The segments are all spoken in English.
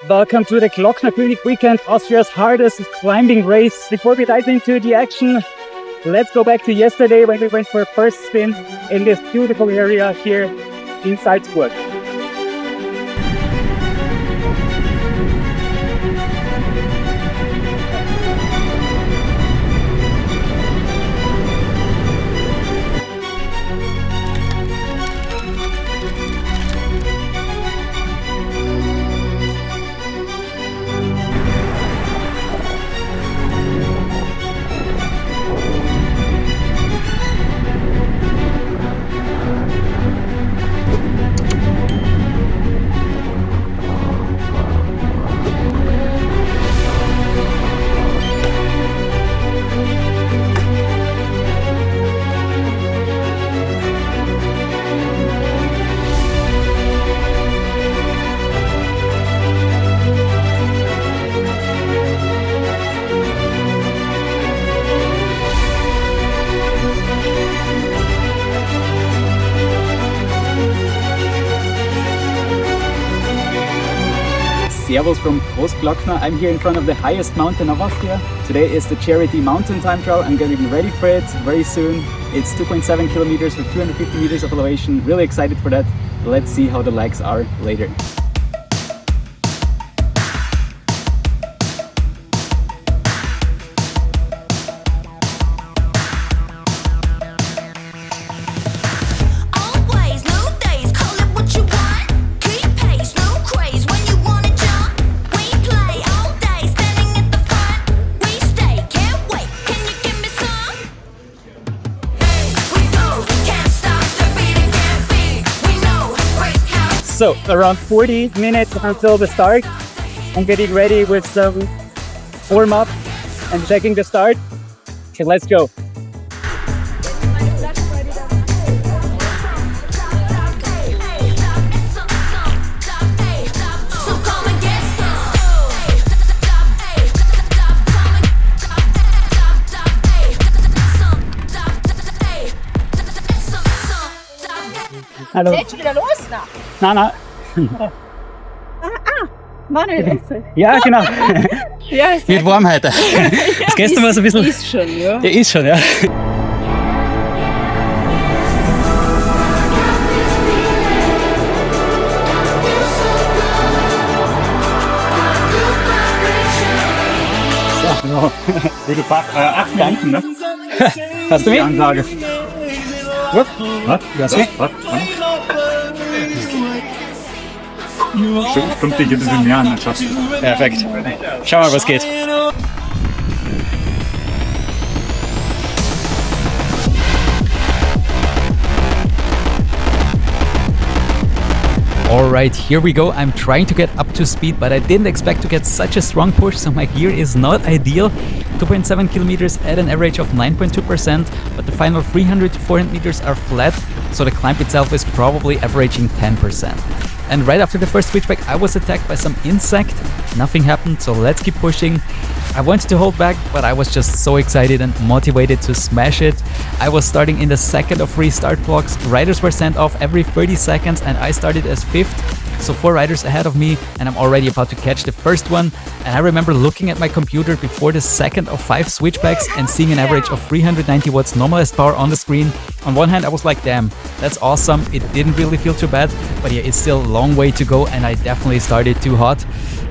Welcome to the Glocknerkönig weekend, Austria's hardest climbing race. Before we dive into the action, let's go back to yesterday when we went for a first spin in this beautiful area here in Salzburg. Servus from Großglockner. I'm here in front of the highest mountain of Austria. Today is the Charity Mountain Time Trial. I'm getting ready for it very soon. It's 2.7 kilometers with 250 meters of elevation. Really excited for that. Let's see how the legs are later. So around 40 minutes until the start. I'm getting ready with some warm up and checking the start. Okay, let's go. Hallo. Geht's schon wieder los? Na. Manuel. Ja, genau. Ja, Wird warm heute. Das gestern war so ein bisschen... Ist schon, ja. Der ist schon, ja. So, gute Fahrt. 8 Minuten, ne? Hast du Die mich? Ansage. Was? Ja, so. Was? Stimmt dich ein bisschen mehr an, Schatz. Perfekt. Schau mal, was geht. Alright, here we go. I'm trying to get up to speed, but I didn't expect to get such a strong push, so my gear is not ideal. 2.7 kilometers at an average of 9.2%, but the final 300 to 400 meters are flat, so the climb itself is probably averaging 10%. And right after the first switchback, I was attacked by some insect. Nothing happened, so let's keep pushing. I wanted to hold back, but I was just so excited and motivated to smash it. I was starting in the second of 3 start blocks. Riders were sent off every 30 seconds and I started as 5th. So 4 riders ahead of me and I'm already about to catch the first one. And I remember looking at my computer before the second of 5 switchbacks and seeing an average of 390 watts normalized power on the screen. On one hand, I was like, damn, that's awesome. It didn't really feel too bad, but yeah, it's still a long way to go and I definitely started too hot.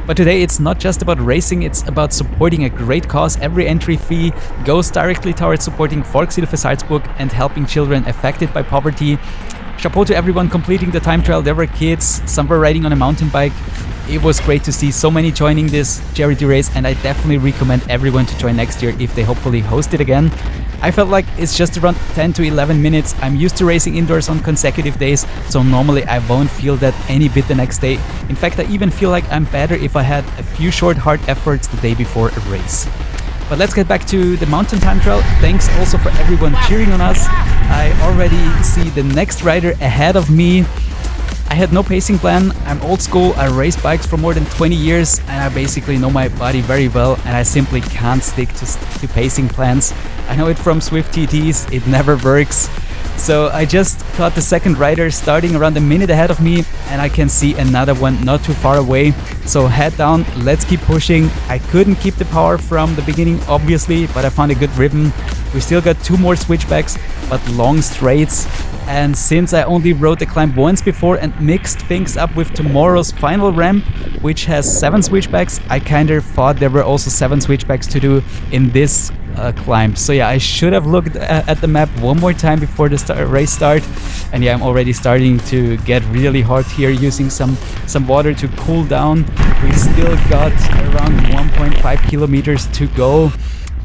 But today it's not just about racing, it's about supporting a great cause. Every entry fee goes directly towards supporting Volkshilfe Salzburg and helping children affected by poverty. Chapeau to everyone completing the time trial. There were kids, some were riding on a mountain bike. It was great to see so many joining this charity race and I definitely recommend everyone to join next year if they hopefully host it again. I felt like it's just around 10 to 11 minutes. I'm used to racing indoors on consecutive days, so normally I won't feel that any bit the next day. In fact, I even feel like I'm better if I had a few short hard efforts the day before a race. But let's get back to the mountain time trial. Thanks also for everyone cheering on us. I already see the next rider ahead of me. I had no pacing plan. I'm old school. I race bikes for more than 20 years and I basically know my body very well and I simply can't stick to pacing plans. I know it from Zwift TTs. It never works. So I just caught the second rider starting around a minute ahead of me, and I can see another one not too far away. So head down, let's keep pushing. I couldn't keep the power from the beginning, obviously, but I found a good rhythm. We still got 2 more switchbacks, but long straights. And since I only rode the climb once before and mixed things up with tomorrow's final ramp, which has 7 switchbacks, I kind of thought there were also 7 switchbacks to do in this climb. So yeah, I should have looked at the map one more time before the race start. And yeah, I'm already starting to get really hot here, using some water to cool down. We still got around 1.5 kilometers to go.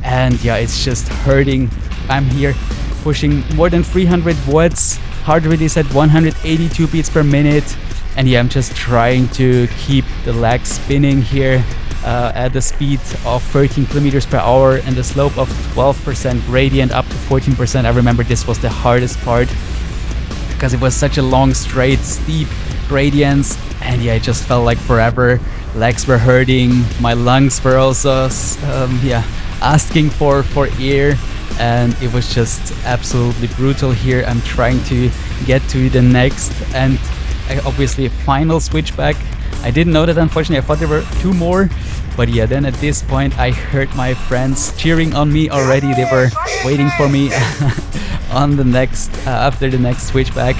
And yeah, it's just hurting. I'm here pushing more than 300 watts. Heart rate is at 182 beats per minute. And yeah, I'm just trying to keep the legs spinning here at the speed of 13 kilometers per hour and the slope of 12% gradient up to 14%. I remember this was the hardest part because it was such a long, straight, steep gradients. And yeah, it just felt like forever. Legs were hurting. My lungs were also, asking for air. And it was just absolutely brutal here. I'm trying to get to the next and obviously a final switchback. I didn't know that, unfortunately. I thought there were 2 more. But yeah, then at this point I heard my friends cheering on me already. They were waiting for me on the next after the next switchback.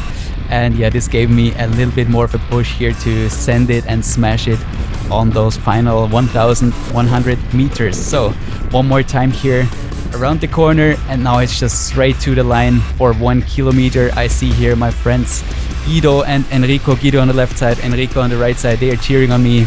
And yeah, this gave me a little bit more of a push here to send it and smash it on those final 1,100 meters. So one more time here around the corner, and now it's just straight to the line for 1 kilometer. I see here my friends Guido and Enrico. Guido on the left side, Enrico on the right side. They are cheering on me.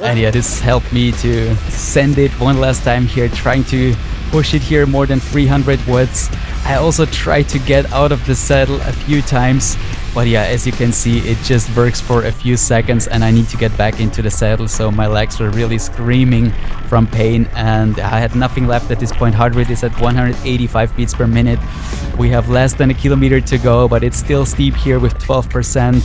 And yeah, this helped me to send it one last time here, trying to push it here more than 300 watts. I also tried to get out of the saddle a few times, but yeah, as you can see, it just works for a few seconds and I need to get back into the saddle. So my legs were really screaming from pain and I had nothing left at this point. Heart rate is at 185 beats per minute. We have less than a kilometer to go, but it's still steep here with 12%.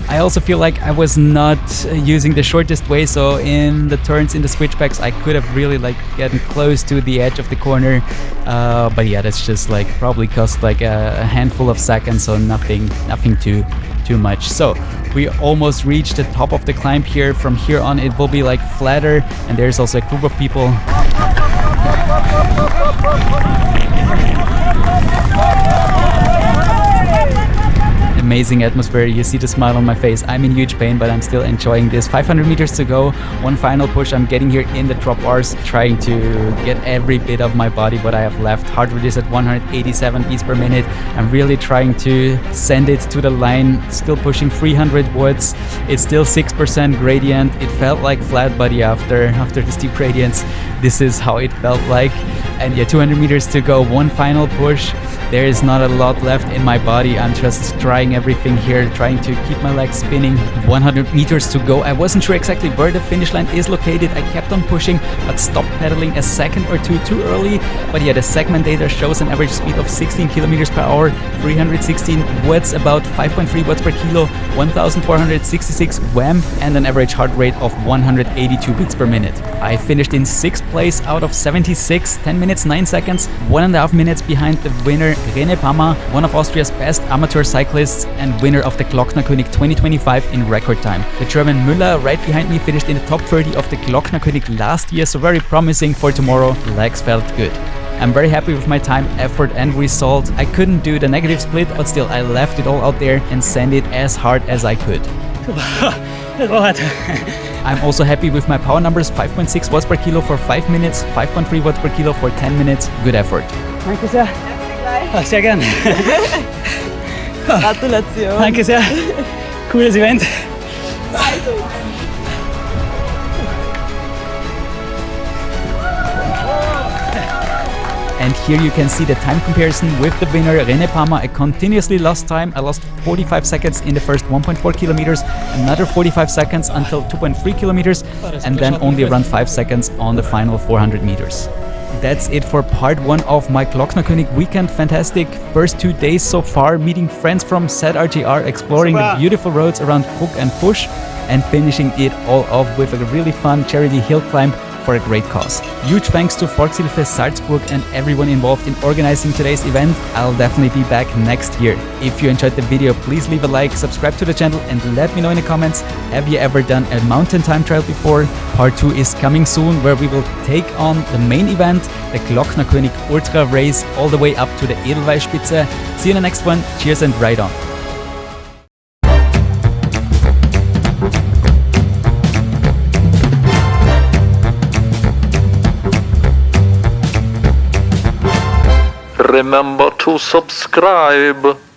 I also feel like I was not using the shortest way, so in the turns, in the switchbacks, I could have really like gotten close to the edge of the corner. But yeah, that's just like probably cost like a handful of seconds, so nothing too much. So we almost reached the top of the climb here. From here on, it will be like flatter, and there's also a group of people. Amazing atmosphere. You see the smile on my face. I'm in huge pain, but I'm still enjoying this. 500 meters to go. One final push. I'm getting here in the drop bars, trying to get every bit of my body what I have left. Heart rate is at 187 beats per minute. I'm really trying to send it to the line. Still pushing 300 watts. It's still 6% gradient. It felt like flat, but yeah, after the steep gradients, this is how it felt like. And yeah, 200 meters to go. One final push. There is not a lot left in my body. I'm just trying everything here, trying to keep my legs spinning. 100 meters to go. I wasn't sure exactly where the finish line is located. I kept on pushing, but stopped pedaling a second or two too early. But yeah, the segment data shows an average speed of 16 kilometers per hour, 316 watts, about 5.3 watts per kilo, 1,466 wham, and an average heart rate of 182 beats per minute. I finished in 6th place out of 76, 10 minutes 9 seconds, 1.5 minutes behind the winner René Pammer, one of Austria's best amateur cyclists and winner of the Glocknerkönig 2025 in record time. The German Müller right behind me finished in the top 30 of the Glocknerkönig last year, so very promising for tomorrow. Legs felt good. I'm very happy with my time, effort and result. I couldn't do the negative split, but still I left it all out there and sent it as hard as I could. I'm also happy with my power numbers, 5.6 watts per kilo for 5 minutes, 5.3 watts per kilo for 10 minutes. Good effort. Danke sehr. Sehr gern. Gratulation. Danke sehr. Cooles Event. And here you can see the time comparison with the winner, René Pammer. I continuously lost time. I lost 45 seconds in the first 1.4 kilometers, another 45 seconds until 2.3 kilometers, and then only around 5 seconds on the final 400 meters. That's it for part 1 of my Glocknerkönig weekend. Fantastic first 2 days so far, meeting friends from ZRG-R, exploring the beautiful roads around Bruck and Fusch, and finishing it all off with a really fun charity hill climb for a great cause. Huge thanks to Volkshilfe Salzburg and everyone involved in organizing today's event. I'll definitely be back next year. If you enjoyed the video, please leave a like, subscribe to the channel, and let me know in the comments, have you ever done a mountain time trial before? Part 2 is coming soon, where we will take on the main event, the Glocknerkönig Ultra Race, all the way up to the Edelweiss-Spitze. See you in the next one. Cheers and ride on. Remember to subscribe.